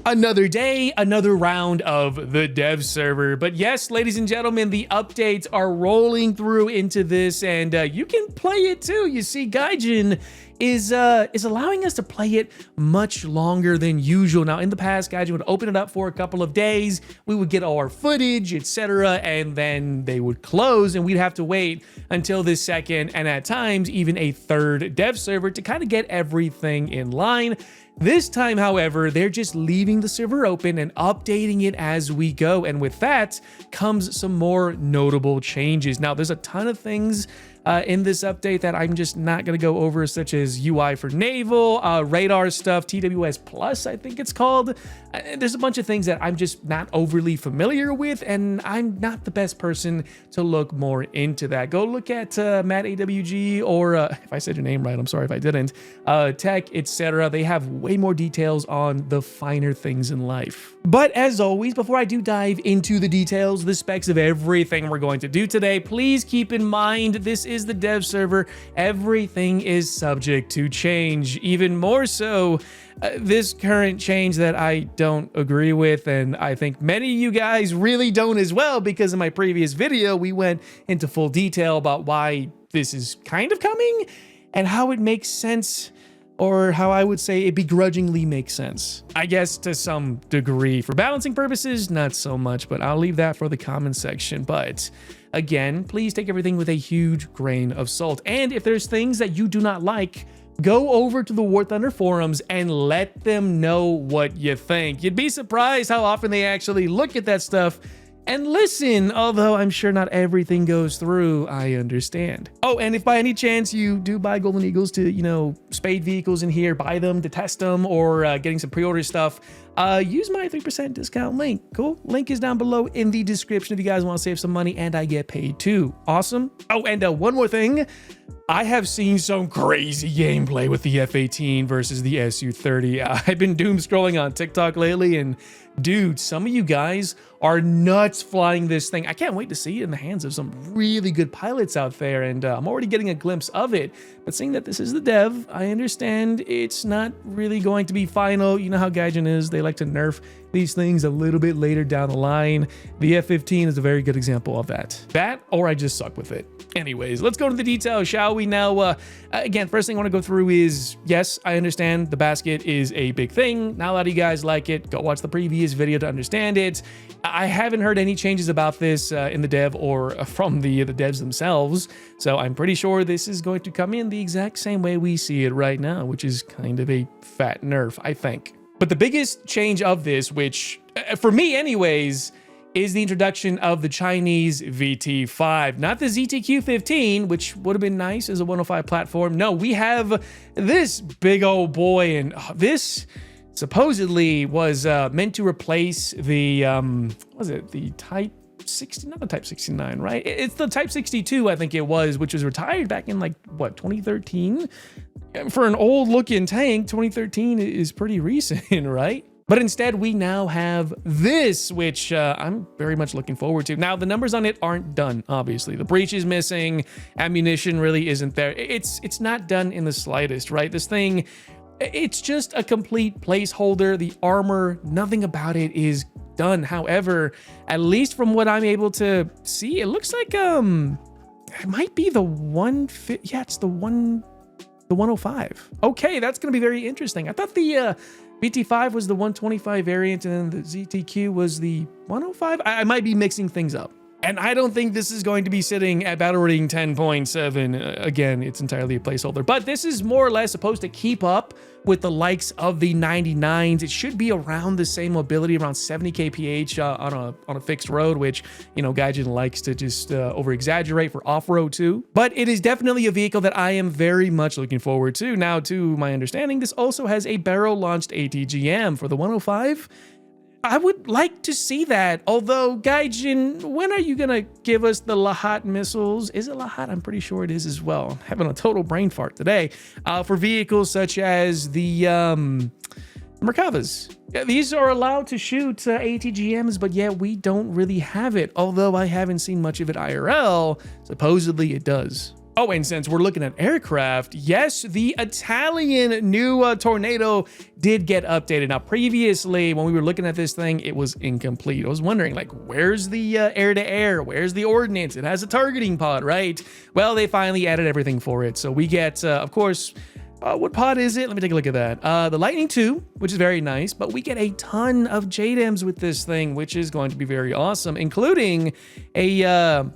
Another day, another round of the dev server. But yes, ladies and gentlemen, the updates are rolling through into this, and you can play it too. You see, Gaijin is allowing us to play it much longer than usual. Now, in the past, Gaijin would open it up for a couple of days. We would get all our footage, etc., and then they would close, and we'd have to wait until this second, and at times, even a third dev server to kind of get everything in line. This time, however, they're just leaving the server open and updating it as we go. And with that comes some more notable changes. Now, there's a ton of things in this update that I'm just not going to go over, such as UI for naval, radar stuff, TWS Plus, I think it's called. There's a bunch of things that I'm just not overly familiar with, and I'm not the best person to look more into that. Go look at Matt AWG, or if I said your name right, I'm sorry if I didn't, Tech, etc. They have way more details on the finer things in life. But as always, before I do dive into the details, the specs of everything we're going to do today, please keep in mind this is the dev server. Everything is subject to change. Even more so, this current change that I don't agree with, and I think many of you guys really don't as well, because in my previous video, we went into full detail about why this is kind of coming and how it makes sense, or how I would say it begrudgingly makes sense. I guess to some degree. For balancing purposes, not so much, but I'll leave that for the comment section. But again, please take everything with a huge grain of salt. And if there's things that you do not like, go over to the War Thunder forums and let them know what you think. You'd be surprised how often they actually look at that stuff and listen, although I'm sure not everything goes through, I understand. Oh, and if by any chance you do buy Golden Eagles to, you know, spade vehicles in here, buy them to test them, or getting some pre-order stuff, use my 3% discount link. Cool. Link is down below in the description if you guys want to save some money, and I get paid too. Awesome. Oh, and one more thing. I have seen some crazy gameplay with the F-18 versus the Su-30. I've been doom scrolling on TikTok lately, and dude, some of you guys are nuts flying this thing. I can't wait to see it in the hands of some really good pilots out there, and I'm already getting a glimpse of it. But seeing that this is the dev, I understand it's not really going to be final. You know how Gaijin is. They like to nerf these things a little bit later down the line. The F-15 is a very good example of that. That, or I just suck with it. Anyways, let's go to the details, shall we? Now, again, first thing I want to go through is, yes, I understand the basket is a big thing. Not a lot of you guys like it. Go watch the previous video to understand it. I haven't heard any changes about this in the dev or from the devs themselves, so I'm pretty sure this is going to come in the exact same way we see it right now, which is kind of a fat nerf, I think. But the biggest change of this, which, for me anyways, is the introduction of the Chinese VT-5, not the ZTQ-15, which would have been nice as a 105 platform. No, we have this big old boy, and this supposedly was meant to replace the, was it the Type 60, not the Type 69, right? It's the Type 62, I think it was, which was retired back in like, what, 2013? For an old looking tank, 2013 is pretty recent, right? But instead, we now have this, which I'm very much looking forward to. Now, the numbers on it aren't done, obviously. The breech is missing. Ammunition really isn't there. It's not done in the slightest, right? This thing, it's just a complete placeholder. The armor, nothing about it is done. However, at least from what I'm able to see, it looks like it might be the yeah, it's the 105. Okay, that's going to be very interesting. I thought the VT-5 was the 125 variant and the ZTQ was the 105. I might be mixing things up. And I don't think this is going to be sitting at battle rating 10.7. Again, it's entirely a placeholder. But this is more or less supposed to keep up with the likes of the 99s. It should be around the same mobility, around 70 kph on a fixed road, which, you know, Gaijin likes to just over-exaggerate for off-road too. But it is definitely a vehicle that I am very much looking forward to. Now, to my understanding, this also has a barrel-launched ATGM for the 105. I would like to see that, although, Gaijin, when are you gonna give us the Lahat missiles? Is it Lahat? I'm pretty sure it is as well. I'm having a total brain fart today. For vehicles such as the Merkavas. Yeah, these are allowed to shoot ATGMs, but yet we don't really have it, although I haven't seen much of it IRL. Supposedly it does. Oh, and since we're looking at aircraft, yes, the Italian new Tornado did get updated. Now, previously, when we were looking at this thing, it was incomplete. I was wondering, like, where's the air-to-air? Where's the ordnance? It has a targeting pod, right? Well, they finally added everything for it. So we get, of course, what pod is it? Let me take a look at that. The Lightning II, which is very nice, but we get a ton of JDAMs with this thing, which is going to be very awesome, including a...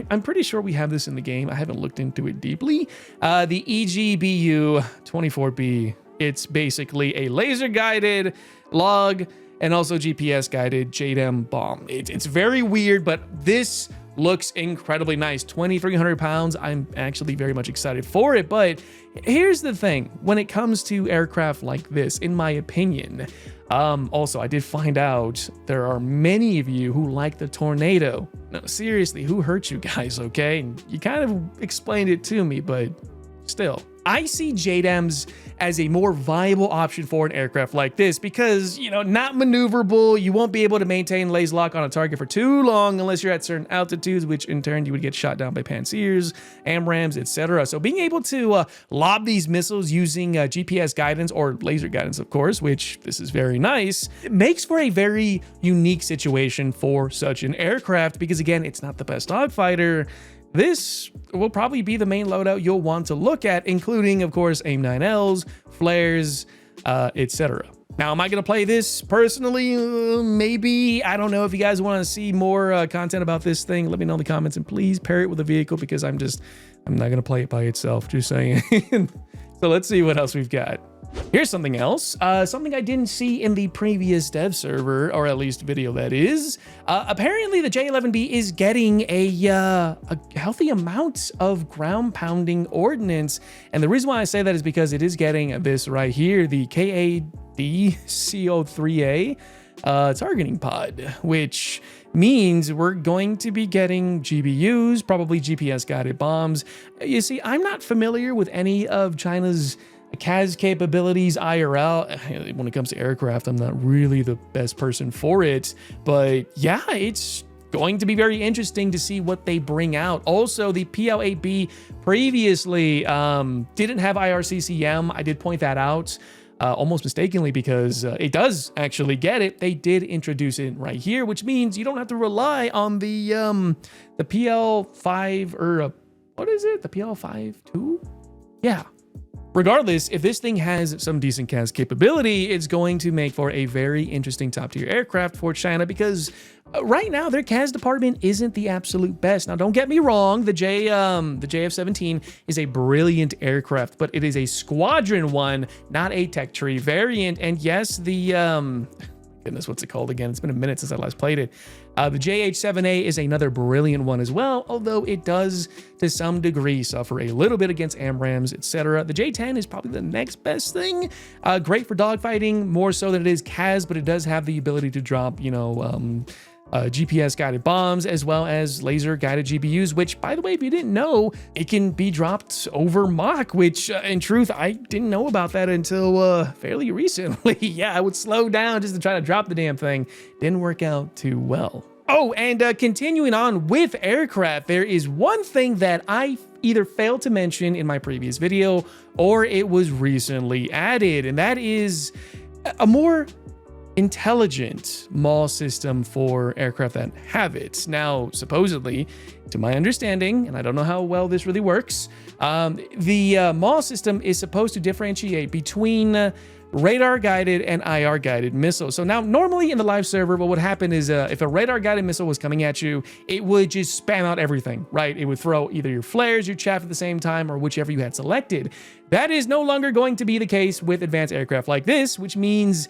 I'm pretty sure we have this in the game. I haven't looked into it deeply. The EGBU-24B. It's basically a laser-guided log and also GPS-guided JDAM bomb. It's very weird, but this looks incredibly nice. 2,300 pounds. I'm actually very much excited for it. But here's the thing. When it comes to aircraft like this, in my opinion, also, I did find out there are many of you who like the Tornado. No, seriously, who hurt you guys, okay? And you kind of explained it to me, but still. I see JDAMs as a more viable option for an aircraft like this because, you know, not maneuverable. You won't be able to maintain laser lock on a target for too long unless you're at certain altitudes, which in turn you would get shot down by Pansirs, AMRAAMs, etc. So being able to lob these missiles using GPS guidance or laser guidance, of course, which this is very nice, it makes for a very unique situation for such an aircraft because, again, it's not the best dogfighter. This will probably be the main loadout you'll want to look at, including, of course, AIM-9Ls, flares, etc. Now, am I going to play this personally? Maybe. I don't know. If you guys want to see more content about this thing, let me know in the comments, and please pair it with a vehicle because I'm not going to play it by itself, just saying. So let's see what else we've got. Here's something else, something I didn't see in the previous dev server, or at least video that is. Apparently the J11B is getting a healthy amount of ground pounding ordnance. And the reason why I say that is because it is getting this right here, the KA-50 targeting pod, which means we're going to be getting GBUs, probably GPS guided bombs. You see, I'm not familiar with any of China's CAS capabilities IRL. When it comes to aircraft, I'm not really the best person for it, but yeah, it's going to be very interesting to see what they bring out. Also, the PL8B previously didn't have IRCCM. I did point that out almost mistakenly because it does actually get it. They did introduce it right here, which means you don't have to rely on the PL5 or what is it? The PL5 2? Yeah. Regardless, if this thing has some decent CAS capability, it's going to make for a very interesting top-tier aircraft for China because right now their CAS department isn't the absolute best. Now, don't get me wrong, the JF-17 is a brilliant aircraft, but it is a squadron one, not a tech tree variant. And yes, the goodness, what's it called again? It's been a minute since I last played it. The JH-7A is another brilliant one as well, although it does to some degree suffer a little bit against AMRAAMs, etc. The J-10 is probably the next best thing. Great for dogfighting, more so than it is CAS, but it does have the ability to drop, you know, GPS guided bombs as well as laser guided GBUs, which, by the way, if you didn't know, it can be dropped over Mach, which in truth, I didn't know about that until fairly recently. Yeah, I would slow down just to try to drop the damn thing. Didn't work out too well. Oh, and continuing on with aircraft, there is one thing that I either failed to mention in my previous video or it was recently added, and that is a more intelligent MAW system for aircraft that have it. Now, supposedly, to my understanding, and I don't know how well this really works, the MAW system is supposed to differentiate between radar-guided and IR-guided missiles. So now, normally in the live server, what would happen is if a radar-guided missile was coming at you, it would just spam out everything, right? It would throw either your flares, your chaff at the same time, or whichever you had selected. That is no longer going to be the case with advanced aircraft like this, which means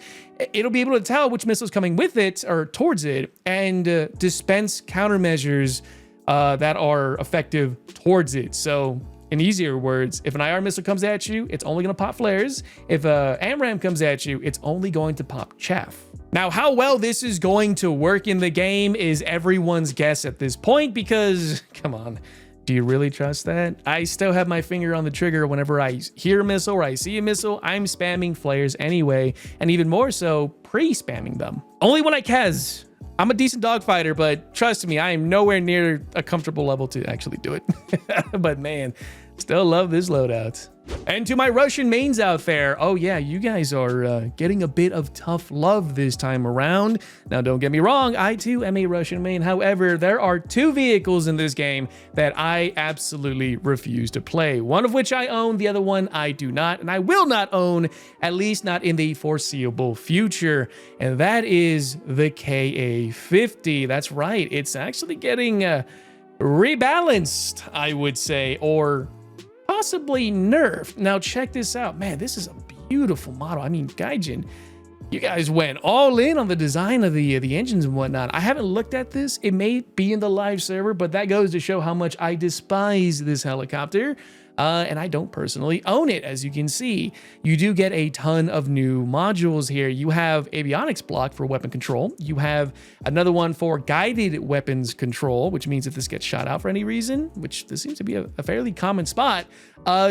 it'll be able to tell which missile is coming with it or towards it and dispense countermeasures that are effective towards it. So, in easier words, if an IR missile comes at you, it's only going to pop flares. If a AMRAAM comes at you, it's only going to pop chaff. Now, how well this is going to work in the game is everyone's guess at this point because, come on, do you really trust that? I still have my finger on the trigger whenever I hear a missile or I see a missile. I'm spamming flares anyway, and even more so, pre-spamming them. Only when I CAS I'm a decent dogfighter, but trust me, I am nowhere near a comfortable level to actually do it. But man, still love this loadout. And to my Russian mains out there, oh yeah, you guys are getting a bit of tough love this time around. Now, don't get me wrong, I too am a Russian main. However, there are 2 vehicles in this game that I absolutely refuse to play. One of which I own, the other one I do not, and I will not own, at least not in the foreseeable future. And that is the KA-50. That's right, it's actually getting rebalanced, I would say, or possibly nerfed. Now check this out, man, this is a beautiful model. I mean, Gaijin, you guys went all in on the design of the engines and whatnot. I haven't looked at this. It may be in the live server, but that goes to show how much I despise this helicopter. And I don't personally own it, as you can see. You do get a ton of new modules here. You have avionics block for weapon control. You have another one for guided weapons control, which means if this gets shot out for any reason, which this seems to be a fairly common spot,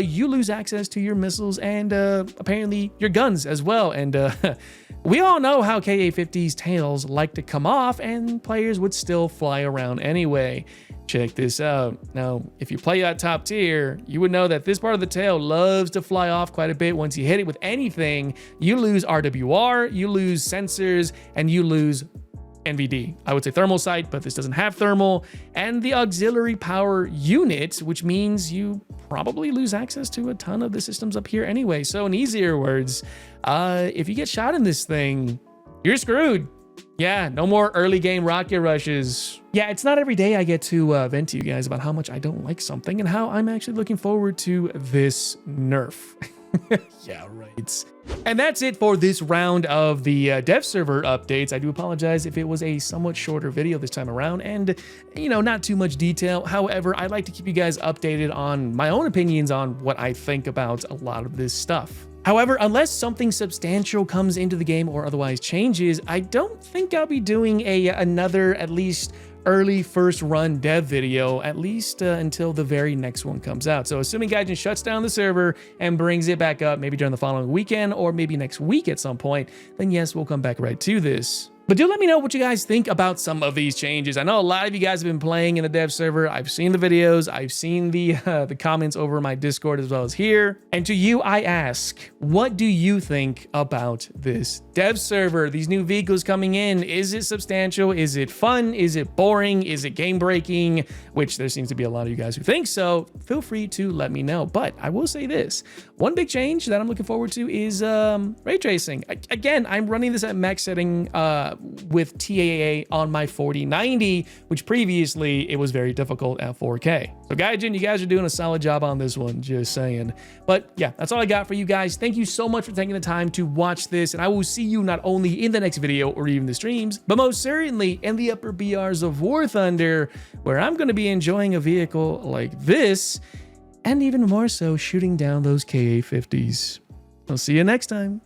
you lose access to your missiles and apparently your guns as well. And we all know how KA-50's tails like to come off, and players would still fly around anyway. Check this out. Now, if you play at top tier, you would know that this part of the tail loves to fly off quite a bit. Once you hit it with anything, you lose RWR, you lose sensors, and you lose NVD. I would say thermal sight, but this doesn't have thermal, and the auxiliary power unit, which means you probably lose access to a ton of the systems up here anyway. So in easier words, if you get shot in this thing, you're screwed. Yeah, no more early game rocket rushes. Yeah, it's not every day I get to vent to you guys about how much I don't like something and how I'm actually looking forward to this nerf. Yeah, right. And that's it for this round of the dev server updates. I do apologize if it was a somewhat shorter video this time around and, you know, not too much detail. However, I like to keep you guys updated on my own opinions on what I think about a lot of this stuff. However, unless something substantial comes into the game or otherwise changes, I don't think I'll be doing another at least early first run dev video, at least until the very next one comes out. So assuming Gaijin shuts down the server and brings it back up maybe during the following weekend or maybe next week at some point, then yes, we'll come back right to this. But do let me know what you guys think about some of these changes. I know a lot of you guys have been playing in the dev server. I've seen the videos. I've seen the comments over my Discord as well as here. And to you, I ask, what do you think about this dev server? These new vehicles coming in, is it substantial? Is it fun? Is it boring? Is it game breaking? Which there seems to be a lot of you guys who think so. Feel free to let me know. But I will say this, one big change that I'm looking forward to is ray tracing. Again, I'm running this at max setting with TAA on my 4090, which previously it was very difficult at 4K. So Gaijin, you guys are doing a solid job on this one, just saying. But yeah, that's all I got for you guys. Thank you so much for taking the time to watch this, and I will see you not only in the next video or even the streams, but most certainly in the upper BRs of War Thunder, where I'm going to be enjoying a vehicle like this, and even more so shooting down those KA-50s. I'll see you next time.